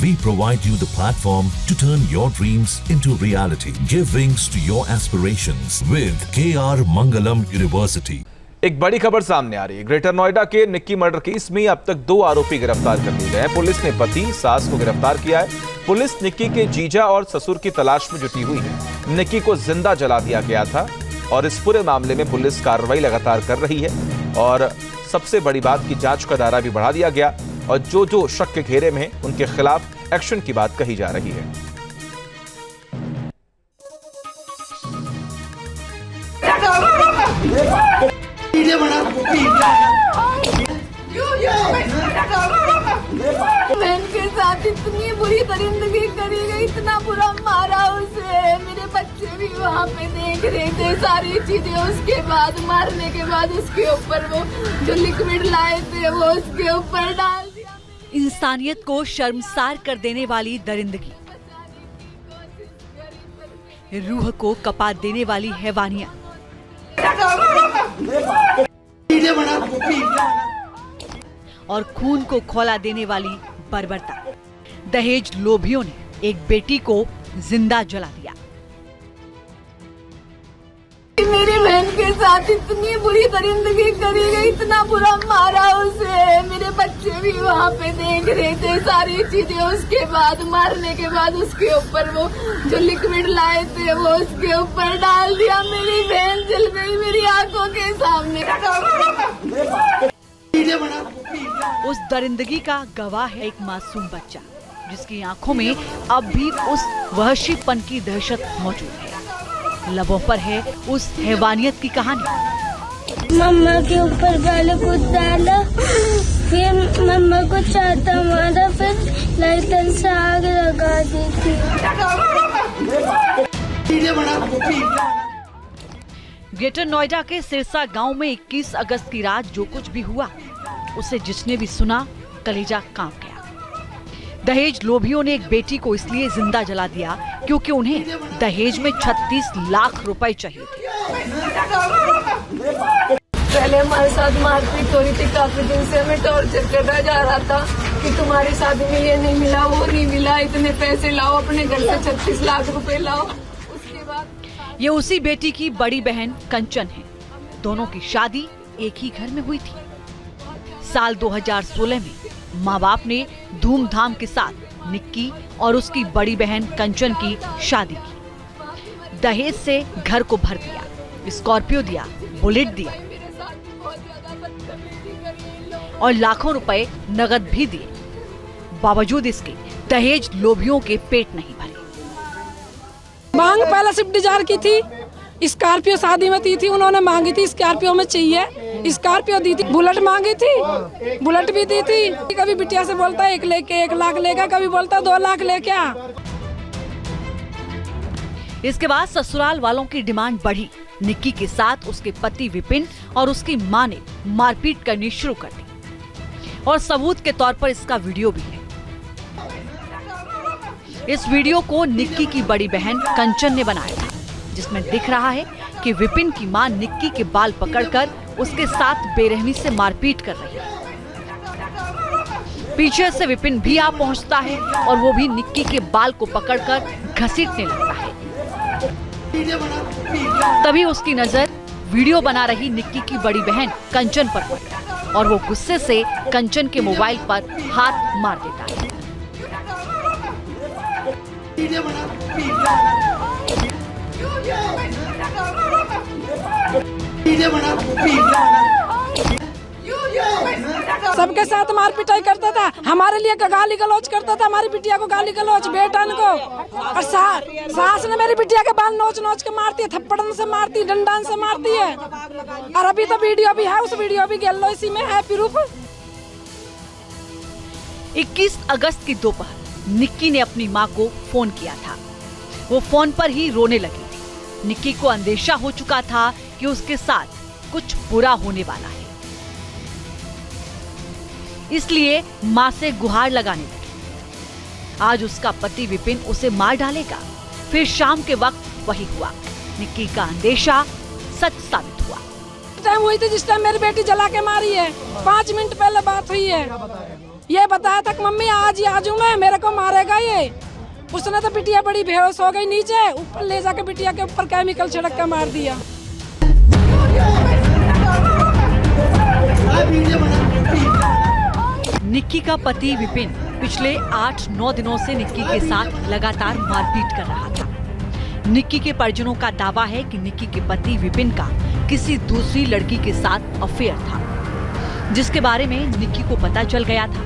We provide you the platform to turn your dreams into reality. Give wings to your aspirations with KR Mangalam University. एक बड़ी खबर सामने आ रही है। Greater Noida के निक्की मर्डर केस में अब तक 2 आरोपी गिरफ्तार कर लिए गए हैं। पुलिस ने पति सास को गिरफ्तार किया है। पुलिस निक्की के जीजा और ससुर की तलाश में जुटी हुई है। निक्की को जिंदा जला दिया गया था और इस पूरे मामले में पुलिस कार्रवाई लगातार कर रही है और सबसे बड़ी बात की जांच का दायरा भी बढ़ा दिया गया और जो शक के घेरे में हैं उनके खिलाफ एक्शन की बात कही जा रही है। बहन के साथ इतनी बुरी दरिंदगी करी गई, इतना बुरा मारा उसे। मेरे बच्चे भी वहाँ पे देख रहे थे सारी चीजें। उसके बाद मारने के बाद उसके ऊपर वो जो लिक्विड लाए थे वो उसके ऊपर डाल दिया। इंसानियत को शर्मसार कर देने वाली दरिंदगी, रूह को कपा देने वाली हैवानियत और खून को खौला देने वाली बर्बरता। दहेज लोभियों ने एक बेटी को जिंदा जला दिया। मेरी बहन के साथ इतनी बुरी दरिंदगी करी गई, इतना बुरा मारा उसे। मेरे बच्चे भी वहाँ पे देख रहे थे सारी चीजें। उसके बाद मारने के बाद उसके ऊपर वो जो लिक्विड लाए थे वो उसके ऊपर डाल दिया। मेरी बहन जल गई मेरी आंखों के सामने। उस दरिंदगी का गवाह है एक मासूम बच्चा, जिसकी आंखों में अब भी उस वहशीपन की दहशत मौजूद है। लबों पर है उस हैवानियत की कहानी। मम्मा के ऊपर गाल को डाला, फिर मम्मा को चाटा मारा, फिर लाइटर से आग लगा दी थी। ग्रेटर नोएडा के सिरसा गांव में 21 अगस्त की रात जो कुछ भी हुआ, उसे जिसने भी सुना कलेजा कांप गया। दहेज लोभियों ने एक बेटी को इसलिए जिंदा जला दिया क्योंकि उन्हें दहेज में 36 लाख रुपए चाहिए थे। पहले हमारे साथ मारपीट हो रही थी, काफी दिन से हमें टॉर्चर करता जा रहा था कि तुम्हारी शादी में ये नहीं मिला वो नहीं मिला, इतने पैसे लाओ, अपने घर से 36 लाख रुपए लाओ। उसके बाद ये उसी बेटी की बड़ी बहन कंचन है। दोनों की शादी एक ही घर में हुई थी। साल 2016 में माँ बाप ने धूमधाम के साथ निक्की और उसकी बड़ी बहन कंचन की शादी की। दहेज से घर को भर दिया, स्कॉर्पियो दिया, बुलेट दिया और लाखों रुपए नगद भी दिए। बावजूद इसके दहेज लोभियों के पेट नहीं भरे। मांग पहले स्विफ्ट डिजायर की थी, स्कॉर्पियो शादी में दी थी, उन्होंने मांगी थी स्कॉर्पियो में चाहिए, स्कॉर्पियो दी थी। बुलेट मांगी थी, बुलेट भी दी थी। कभी बिटिया से बोलता 1 लाख लेगा, कभी बोलता 2 लाख लेके आ। इसके बाद ससुराल वालों की डिमांड बढ़ी। निक्की के साथ उसके पति विपिन और उसकी मां ने मारपीट करनी शुरू कर दी और सबूत के तौर पर इसका वीडियो भी है। इस वीडियो को निक्की की बड़ी बहन कंचन ने बनाया था, जिसमें दिख रहा है कि विपिन की मां निक्की के बाल पकड़कर उसके साथ बेरहमी से मारपीट कर रही है। पीछे से विपिन भी आ पहुंचता है और वो भी निक्की के बाल को पकड़कर घसीटने लगता है। तभी उसकी नजर वीडियो बना रही निक्की की बड़ी बहन कंचन पर पड़ी और वो गुस्से से कंचन के मोबाइल पर हाथ मार देता है। सबके साथ मार पिटाई करता था, हमारे लिए गाली गलौज करता था, हमारी बिटिया को गाली गलौज, बेटन को। और सास ने मेरी बिटिया के बाल नोच नोच के मारती है, थप्पड़न से मारती, डंडन से मारती है। और अभी तो वीडियो भी है, उस वीडियो भी गेलो इसी में है प्रूफ। 21 अगस्त की दोपहर निक्की ने अपनी मां को फोन किया था। वो फोन पर ही रोने लगी थी। निक्की को अंदेशा हो चुका था कि उसके साथ कुछ बुरा होने वाला है, इसलिए मां से गुहार लगाने लगी। आज उसका पति विपिन उसे मार डालेगा। फिर शाम के वक्त वही हुआ। निक्की का अंदेशा सच साबित हुआ। टाइम हुई थी जिस टाइम मेरी बेटी जला के मारी है। 5 मिनट पहले बात हुई है। ये बताया था कि मम्मी आज ही आ जाऊंगा, मेरे को मारेगा ये। उसने तो बिटिया बड़ी बेहोश हो गई, नीचे ऊपर ले जाके बिटिया के ऊपर केमिकल छिड़क के मार दिया। निक्की का पति विपिन पिछले 8-9 दिनों से निक्की के साथ लगातार मारपीट कर रहा था। निक्की के परिजनों का दावा है कि निक्की के पति विपिन का किसी दूसरी लड़की के साथ अफेयर था, जिसके बारे में निक्की को पता चल गया था।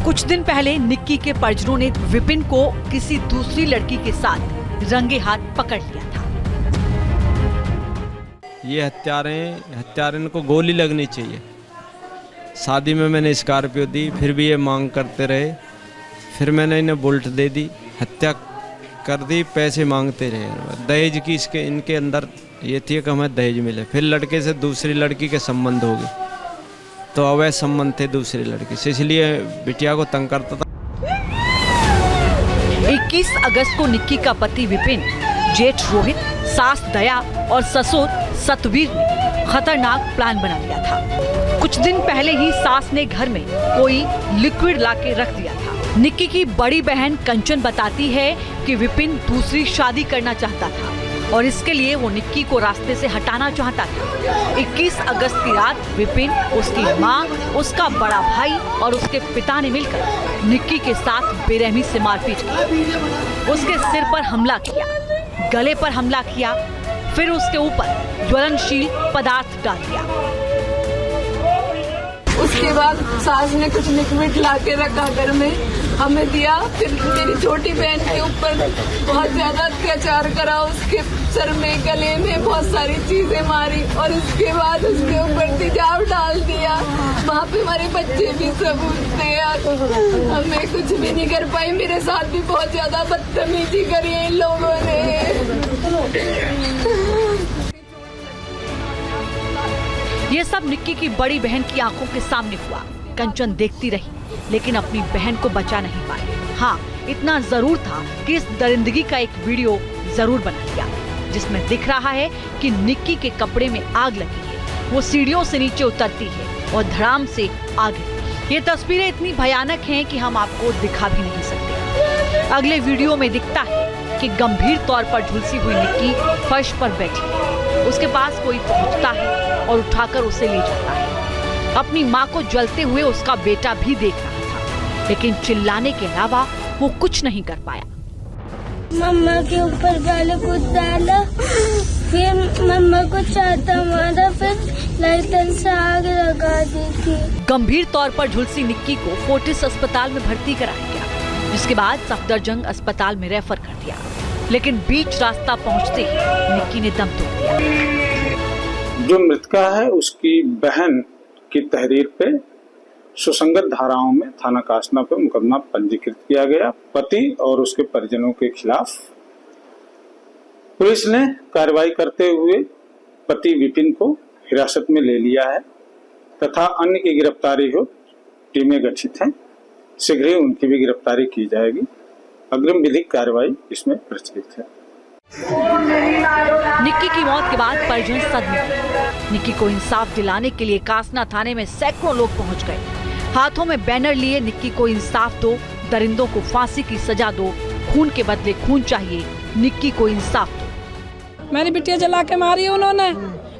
कुछ दिन पहले निक्की के परिजनों ने विपिन को किसी दूसरी लड़की के साथ रंगे हाथ पकड़ लिया था। ये हत्यारे को गोली लगनी चाहिए। शादी में मैंने स्कॉर्पियो दी, फिर भी ये मांग करते रहे। फिर मैंने इन्हें बुलेट दे दी, हत्या कर दी, पैसे मांगते रहे। दहेज की इनके अंदर ये थी कि हमें दहेज मिले। फिर लड़के से दूसरी लड़की के संबंध हो गए, तो अवैध संबंध थे दूसरी लड़की से, इसलिए बिटिया को तंग करता था। 21 अगस्त को निक्की का पति विपिन, जेठ रोहित, सास दया और ससुर सतवीर ने खतरनाक प्लान बना लिया था। कुछ दिन पहले ही सास ने घर में कोई लिक्विड लाके रख दिया था। निक्की की बड़ी बहन कंचन बताती है कि विपिन दूसरी शादी करना चाहता था और इसके लिए वो निक्की को रास्ते से हटाना चाहता था। 21 अगस्त की रात विपिन, उसकी माँ, उसका बड़ा भाई और उसके पिता ने मिलकर निक्की के साथ बेरहमी से मारपीट की। उसके सिर पर हमला किया, गले पर हमला किया, फिर उसके ऊपर ज्वलनशील पदार्थ डाल दिया। उसके बाद सास ने कुछ लिक्विड ला के रखा घर में, हमें दिया। फिर मेरी छोटी बहन के ऊपर बहुत ज्यादा अत्याचार करा, उसके सर में, गले में बहुत सारी चीजें मारी और उसके बाद उसके ऊपर तेजाब डाल दिया। वहाँ पे हमारे बच्चे भी सब थे, हमें कुछ भी नहीं कर पाई। मेरे साथ भी बहुत ज्यादा बदतमीजी करी इन लोगों ने। ये सब निक्की की बड़ी बहन की आंखों के सामने हुआ। कंचन देखती रही, लेकिन अपनी बहन को बचा नहीं पाई। हाँ, इतना जरूर था कि इस दरिंदगी का एक वीडियो जरूर बना लिया, जिसमें दिख रहा है कि निक्की के कपड़े में आग लगी है। वो सीढ़ियों से नीचे उतरती है और धड़ाम से आग लगती है। ये तस्वीरें इतनी भयानक हैं कि हम आपको दिखा भी नहीं सकते। अगले वीडियो में दिखता है कि गंभीर तौर पर झुलसी हुई निक्की फर्श पर बैठी है। उसके पास कोई पहुंचता है और उठाकर उसे ले जाता है। अपनी माँ को जलते हुए उसका बेटा भी देख रहा था, लेकिन चिल्लाने के अलावा वो कुछ नहीं कर पाया। मम्मा के ऊपर गाली कूद डाला, फिर मम्मा को चाहता मारा, फिर लाइटर से आग लगा दी थी। गंभीर तौर पर झुलसी निक्की को फोर्टिस अस्पताल में भर्ती कराया गया, जिसके बाद सफदरजंग अस्पताल में रेफर कर दिया। लेकिन बीच रास्ता पहुंचते ही निक्की ने दम तोड़ दिया। जो मृतका है उसकी बहन की तहरीर पे सुसंगत धाराओं में थाना कासना पे मुकदमा पंजीकृत किया गया। पति और उसके परिजनों के खिलाफ पुलिस ने कार्रवाई करते हुए पति विपिन को हिरासत में ले लिया है तथा अन्य की गिरफ्तारी हो टीमें गठित हैं। शीघ्र ही उनकी भी गिरफ्तारी की जाएगी। अग्रिम विधिक कार्रवाई इसमें प्रचलित है। निक्की की मौत के बाद परिजन सदमे में। निक्की को इंसाफ दिलाने के लिए कासना थाने में सैकड़ों लोग पहुंच गए। हाथों में बैनर लिए निक्की को इंसाफ दो, दरिंदों को फांसी की सजा दो, खून के बदले खून चाहिए, निक्की को इंसाफ दो। मेरी बिटिया जला के मारी उन्होंने।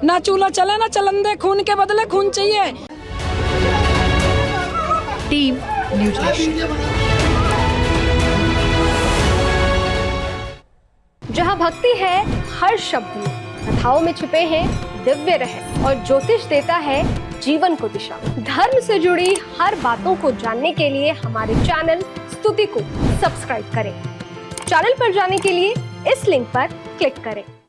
ना चूल्हा चले ना चलन दे, खून के बदले खून चाहिए। Team news nation. जहाँ भक्ति है हर शब्द में, कथाओं में छुपे हैं दिव्य रहस्य और ज्योतिष देता है जीवन को दिशा। धर्म से जुड़ी हर बातों को जानने के लिए हमारे चैनल स्तुति को सब्सक्राइब करें। चैनल पर जाने के लिए इस लिंक पर क्लिक करें।